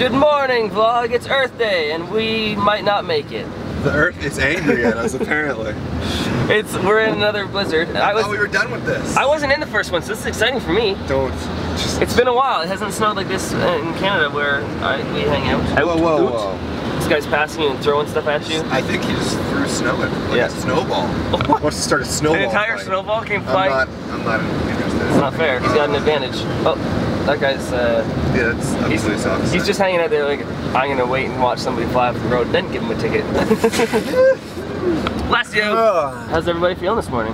Good morning, vlog. It's Earth Day, and we might not make it. The Earth is angry at us, apparently. We're in another blizzard. I thought we were done with this. I wasn't in the first one, so this is exciting for me. It's been a while. It hasn't snowed like this in Canada where we hang out. Whoa. This guy's passing you and throwing stuff at you. I think he just threw snow at me, like a snowball. He wants to start a snowball. An entire fight. snowball came flying. I'm not interested. It's not fair. He's got an advantage. Oh, that guy's. Yeah, that's absolutely soft. He's just hanging out there like, I'm gonna wait and watch somebody fly off the road, then give him a ticket. Last joke. How's everybody feeling this morning?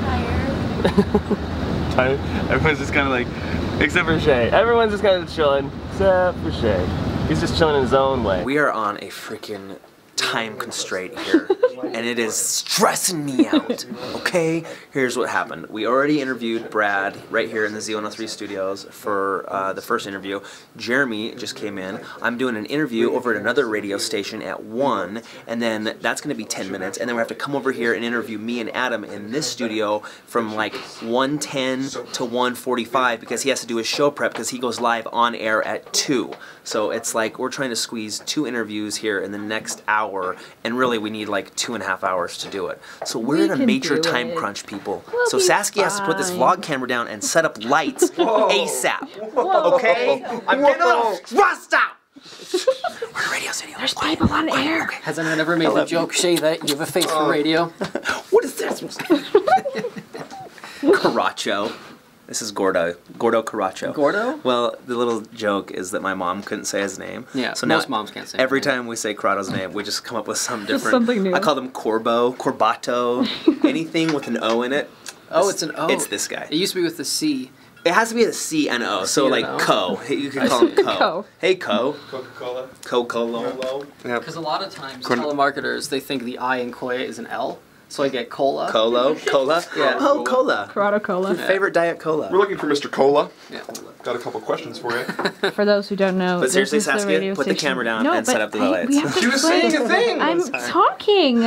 Tired. Tired? Everyone's just kind of like, except for Shay. Everyone's just kind of chilling, except for Shay. He's just chilling in his own way. We are on a freaking time constraint here, and it is stressing me out, okay? Here's what happened. We already interviewed Brad right here in the Z103 studios for the first interview. Jeremy just came in. I'm doing an interview over at another radio station at 1, and then that's going to be 10 minutes, and then we have to come over here and interview me and Adam in this studio from like 1:10 to 1:45 because he has to do his show prep because he goes live on air at 2. So it's like we're trying to squeeze 2 interviews here in the next hour, and really we need like 2.5 hours to do it. So we're in a major time crunch, people. So Saskia has to put this vlog camera down and set up lights ASAP. Okay? I'm getting a little stressed out. We're a radio city. There's people on air. Okay. Has anyone ever made the joke, Shay, that you have a face for radio? What is that supposed to be? Caracho. This is Corrado Coia. Gordo? Well, the little joke is that my mom couldn't say his name. Yeah, so most moms can't say every his name. time we say Corrado's name, we just come up with some different... something new. I call them Corbo, Corbato, anything with an O in it. Oh, it's an O. It's this guy. It used to be with the C. It has to be a C and O, so like Co. You can call him Co. Co. Hey, Co. Coca-Cola. Coca-Cola. Because a lot of times telemarketers, they think the I in Coia is an L. So I get cola. Cola? Yeah. Oh, cola. Corrado Coia. Your favorite Diet Cola. We're looking for Mr. Cola. Yeah. Got a couple questions for you. For those who don't know, But seriously, this is the Saskia, radio put the station. camera down No, and set up the lights. we have to She was explain. saying a thing. I'm talking.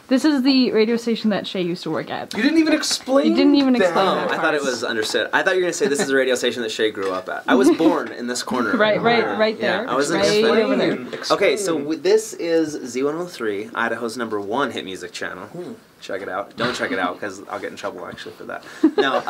This is the radio station that Shay used to work at. You didn't even explain. You didn't even explain Oh, that I part. thought it was understood. I thought you were going to say this is a radio station that Shay grew up at. I was born in this corner. right there. Yeah, I was in right this over there. Okay, so this is Z103, Idaho's #1 hit music channel. Check it out. Don't check it out because I'll get in trouble actually for that. No,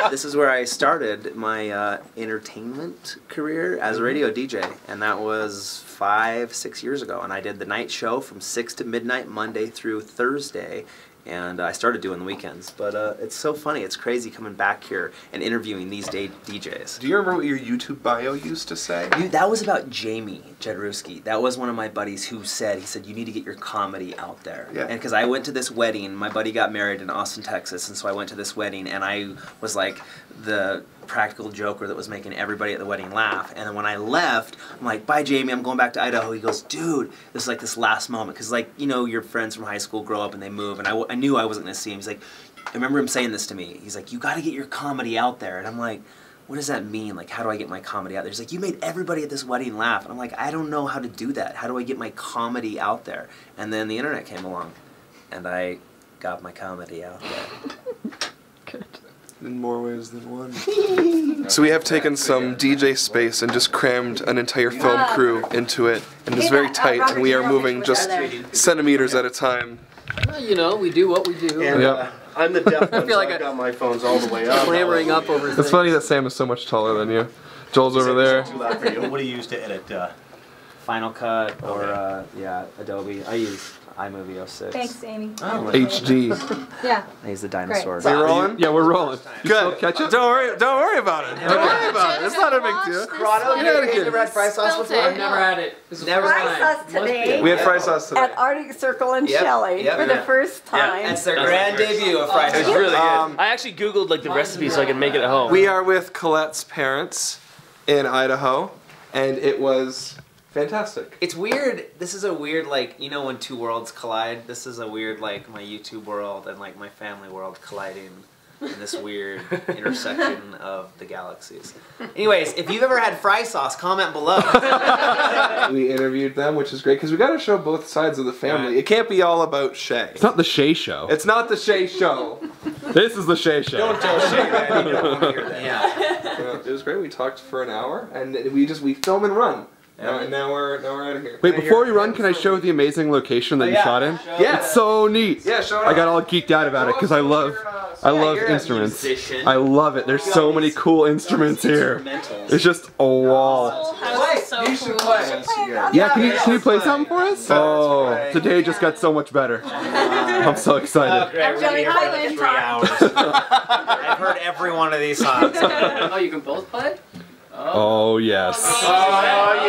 this is where I started my entertainment career as a radio DJ, and that was 5-6 years ago. And I did the night show from 6 to midnight, Monday through Thursday. And I started doing the weekends, but it's so funny. It's crazy coming back here and interviewing these DJs. Do you remember what your YouTube bio used to say? That was about Jamie Jedrewski. That was one of my buddies who said, you need to get your comedy out there. Yeah. And because I went to this wedding, my buddy got married in Austin, Texas, and so I went to this wedding, and I was like the practical joker that was making everybody at the wedding laugh. And then when I left, I'm like, bye Jamie, I'm going back to Idaho. He goes, dude, this is like this last moment. Because like, you know, your friends from high school grow up and they move, and I knew I wasn't going to see him. He's like, I remember him saying this to me. He's like, you got to get your comedy out there. And I'm like, what does that mean? Like, how do I get my comedy out there? He's like, you made everybody at this wedding laugh. And I'm like, I don't know how to do that. How do I get my comedy out there? And then the internet came along, and I got my comedy out there. Good. In more ways than one. So we have taken some DJ space and just crammed an entire film crew into it, and it's very tight, and we are moving just centimeters at a time. Well, you know, we do what we do. And, I'm the deaf one, feel like so I've got my phones all the way up. Clambering up over It's things. funny that Sam is so much taller than you. Joel's over there. What do you use to edit? Final Cut or, yeah, Adobe. I use iMovie 06. Thanks, Amy. Oh, HD. Yeah. I use the dinosaur. Are you rolling? Yeah, we're rolling. Good. Catch it? Don't worry about it. Don't worry about it. It's not a big deal. Corrado, you ever had the red fry sauce before? I've never had it. Never Fry sauce today We had fry sauce today. at Arctic Circle and Yep, Shelley yep, for the yeah. first time. It's their grand debut of fry It was sauce. really good. I actually Googled like the recipe so I could make it at home. We are with Colette's parents in Idaho, and it was fantastic. It's weird. This is a weird, like, you know when two worlds collide? This is a weird, like, my YouTube world and, like, my family world colliding in this weird intersection of the galaxies. Anyways, if you've ever had fry sauce, comment below. We interviewed them, which is great, because we got to show both sides of the family. It can't be all about Shay. It's not the Shay Show. It's not the Shay Show. This is the Shay Show. Don't tell Shay that. You don't want to hear that. Yeah. It was was great. We talked for an hour, and we film and run. And now we're out of here. Wait, before we run, can I show the amazing location that you shot in? Yeah. It's so neat. Yeah, show it I got all geeked out about it because I love instruments. I love it. There's so many cool instruments here. It's just a wall. You should play. Yeah, can you play something for us? Oh, today just got so much better. I'm so excited. I've heard every one of these songs. Oh, you can both play? Oh yes.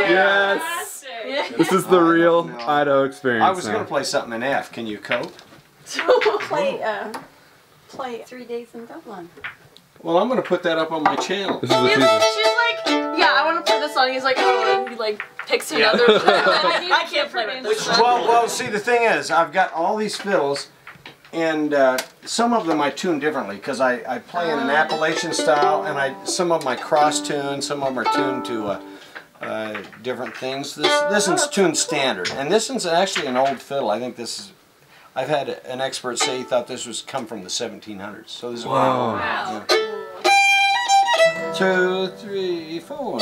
Yes. This is the real Idaho experience. I was going to play something in F. Can you cope? Play 3 days in Dublin. Well, I'm going to put that up on my channel. She's like, yeah, I want to play this song. He's like, oh, and he like picks another. I can't play with this song. Well, see, the thing is, I've got all these fills, and some of them I tune differently because I play in an Appalachian style, and some of them I cross-tune, some of them are tuned to different things. This one's tuned standard, and this one's actually an old fiddle. I think this is. I've had an expert say he thought this was come from the 1700s. So this is Wow. Yeah. 2, 3, 4.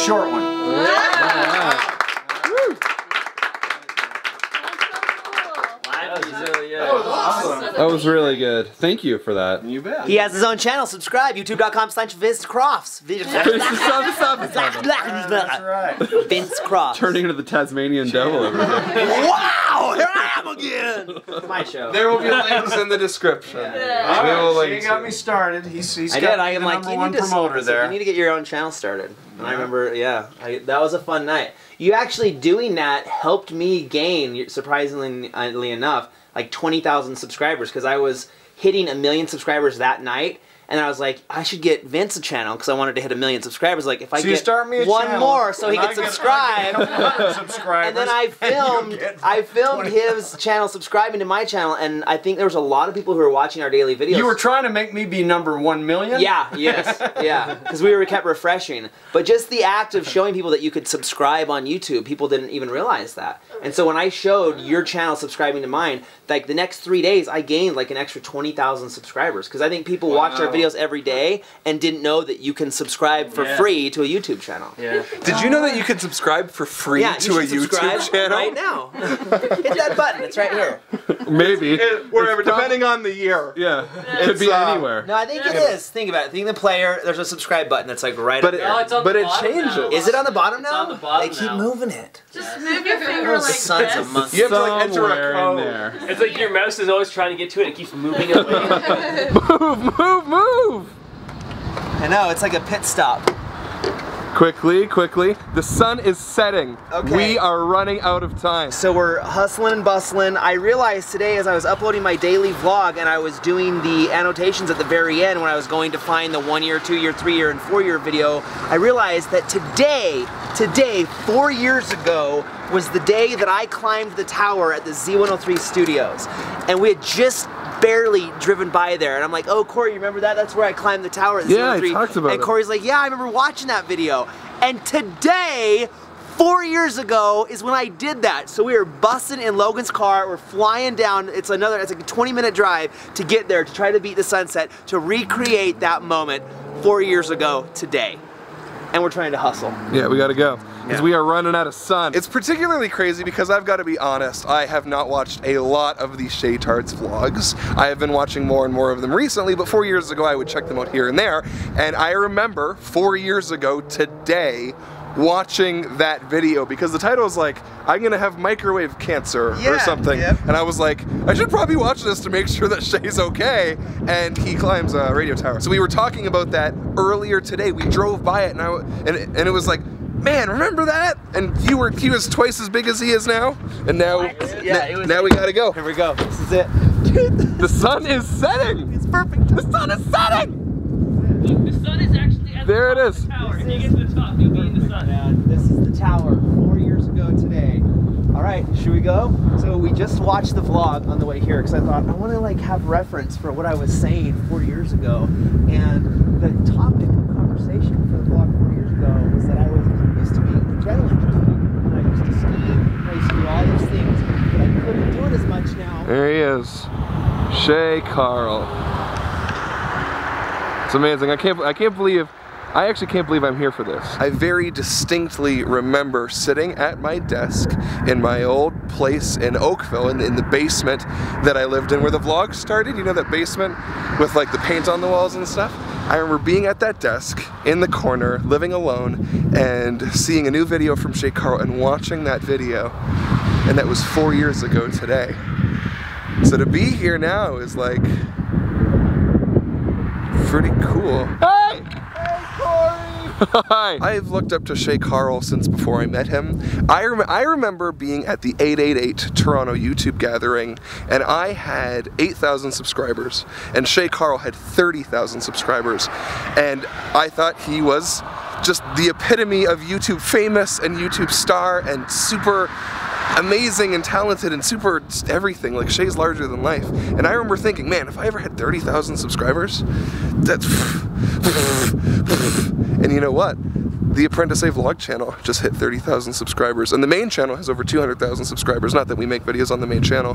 Short one. That was really good. Thank you for that. You bet. He has his own channel. Subscribe. YouTube.com/VinceCrofts. That's right. Vince Crofts. Turning into the Tasmanian devil over here. Wow! Here I am again. My show. There will be links in the description. He got me started. He's got I'm like, number one promoter there. You need to get your own channel started. And I remember, that was a fun night. You actually doing that helped me gain, surprisingly enough, like 20,000 subscribers because I was hitting 1 million subscribers that night. And I was like, I should get Vince a channel because I wanted to hit 1 million subscribers. Like, if I get one more so he can subscribe. And then I filmed his channel subscribing to my channel, and I think there was a lot of people who were watching our daily videos. You were trying to make me be number 1 million? Yeah, yes, yeah. Because we kept refreshing. But just the act of showing people that you could subscribe on YouTube, people didn't even realize that. And so when I showed your channel subscribing to mine, like the next 3 days, I gained like an extra 20,000 subscribers. Because I think people watch our videos every day and didn't know that you can subscribe for free to a YouTube channel. Yeah. Did you know that you could subscribe for free to a YouTube channel? Right now. Hit that button. It's right here. Maybe. Wherever, depending on the year. Yeah. It could be anywhere. No, I think it is. Think about it. Think of the player. There's a subscribe button that's like right up there. Oh, it's on the bottom changes. now. Is it on the bottom now? It's on the bottom They keep now. moving it. Just move your finger Those like sons of this. monkeys. You have to like enter a Somewhere in code. there. It's like your mouse is always trying to get to it and it keeps moving away. Move! I know, it's like a pit stop. Quickly. The sun is setting. Okay. We are running out of time. So we're hustling and bustling. I realized today as I was uploading my daily vlog and I was doing the annotations at the very end when I was going to find the 1 year, 2 year, 3 year, and 4 year video, I realized that today, 4 years ago, was the day that I climbed the tower at the Z103 studios. And we had just barely driven by there, and I'm like, oh, Corey, you remember that? That's where I climbed the tower at the Yeah, Z103. he talks about and it. Corey's like, yeah, I remember watching that video. And today, 4 years ago, is when I did that. So we were busting in Logan's car, we're flying down, it's like a 20-minute drive to get there to try to beat the sunset, to recreate that moment 4 years ago today. And we're trying to hustle. Yeah, we gotta go. Because we are running out of sun. It's particularly crazy because I've got to be honest, I have not watched a lot of these Shay Tarts vlogs. I have been watching more and more of them recently, but 4 years ago I would check them out here and there. And I remember 4 years ago today watching that video because the title is like, I'm gonna have microwave cancer or something. And I was like, I should probably watch this to make sure that Shay's okay. And he climbs a radio tower. So we were talking about that earlier today. We drove by it and it was like, man, remember that? And he was twice as big as he is now. And now, now we gotta go. Here we go. This is it. Dude, the sun is setting. It's perfect. The sun is setting. Look, the sun is actually at there the top of the tower. If you get to the top, you'll be in the sun. This is the tower 4 years ago today. All right, should we go? So we just watched the vlog on the way here because I thought I want to like have reference for what I was saying 4 years ago. And the topic of conversation for the vlog 4 years ago was that I used to be an adrenaline junkie. And I used to ski, I used to do all those things, but I couldn't do it as much now. There he is, Shay Carl. It's amazing. I actually can't believe I'm here for this. I very distinctly remember sitting at my desk in my old place in Oakville in the basement that I lived in where the vlog started. You know, that basement with like the paint on the walls and stuff? I remember being at that desk in the corner, living alone, and seeing a new video from Shay Carl and watching that video. And that was 4 years ago today. So to be here now is like pretty cool. Hey! Hey, Corey! Hi! I've looked up to Shay Carl since before I met him. I remember being at the 888 Toronto YouTube gathering, and I had 8,000 subscribers, and Shay Carl had 30,000 subscribers, and I thought he was just the epitome of YouTube famous and YouTube star and super amazing and talented and super everything. Like, Shay's larger than life. And I remember thinking, man, if I ever had 30,000 subscribers, that's and you know what? The ApprenticeA Vlog channel just hit 30,000 subscribers, and the main channel has over 200,000 subscribers. Not that we make videos on the main channel,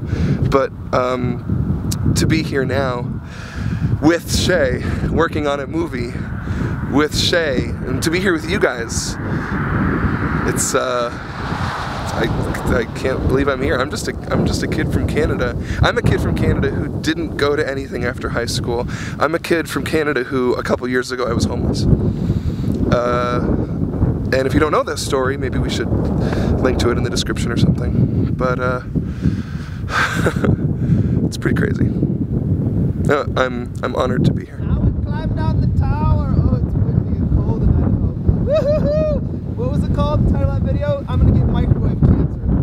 but to be here now with Shay, working on a movie with Shay, and to be here with you guys, it's I can't believe I'm here. I'm just a kid from Canada. I'm a kid from Canada who didn't go to anything after high school. I'm a kid from Canada who, a couple years ago, I was homeless. And if you don't know this story, maybe we should link to it in the description or something. But it's pretty crazy. I'm honored to be here. Now we climbed down the tower. Oh, it's windy and cold in Idaho. Woohoo! What was it called? The title of that video? I'm gonna get microwave cancer. I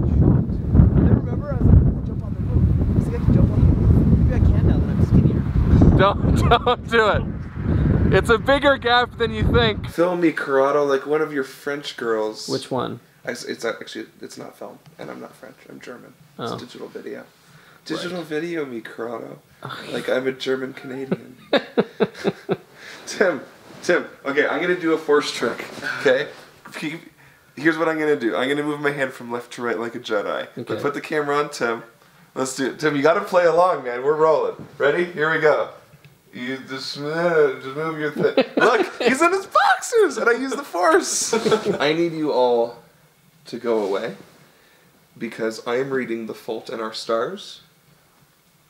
get shocked. I remember I was like, oh, jump on the roof. I was like, I can jump on the roof. Maybe I can now that I'm skinnier. Don't do it. It's a bigger gap than you think. Film me, Corrado, like one of your French girls. Which one? It's actually, it's not film, and I'm not French, I'm German. It's digital video. Digital video me, Corrado. Like I'm a German Canadian. Tim, okay, I'm gonna do a force trick, okay? Here's what I'm gonna do. I'm gonna move my hand from left to right like a Jedi. Okay. But put the camera on Tim. Let's do it. Tim, you gotta play along, man. We're rolling. Ready? Here we go. You just move your thing. Look, he's in his boxers, and I use the force. I need you all to go away because I am reading The Fault in Our Stars.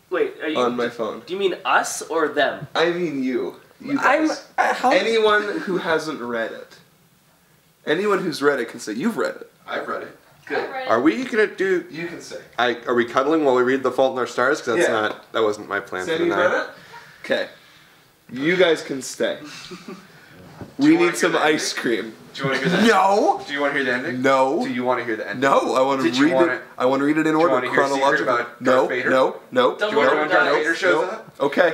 Wait, are you on my phone? Do you mean us or them? I mean you. You guys. Anyone who hasn't read it. Anyone who's read it can say you've read it. I've read it. Good. Are we gonna do? You can say. Are we cuddling while we read The Fault in Our Stars? Because that's not. That wasn't my plan for the night. Read it? Okay. You guys can stay. We need some ice cream. Do you want to hear the ending? No. Do you want to hear the ending? No. Do you want to hear the ending? No. I want to read it. I want to read it in order, chronologically. No. Do you want to know when Darth Vader shows up? Okay.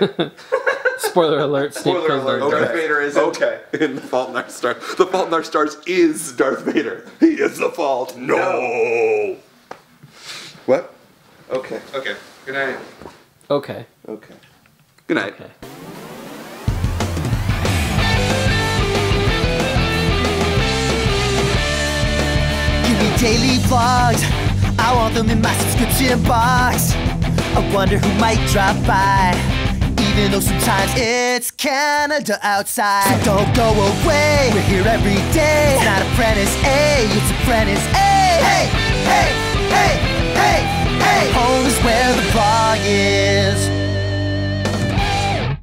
Spoiler alert. Spoiler alert. Darth Vader is in The Fault in Our Stars. The Fault in Our Stars is Darth Vader. He is the fault. No. What? Okay. Okay. Good night. Okay. Okay. Good night. Okay. Give me daily vlogs. I want them in my subscription box. I wonder who might drop by, even though sometimes it's Canada outside. So don't go away, we're here every day. It's not ApprenticeA, it's ApprenticeA. Hey, hey, hey, hey, hey. Home is where the vlog is.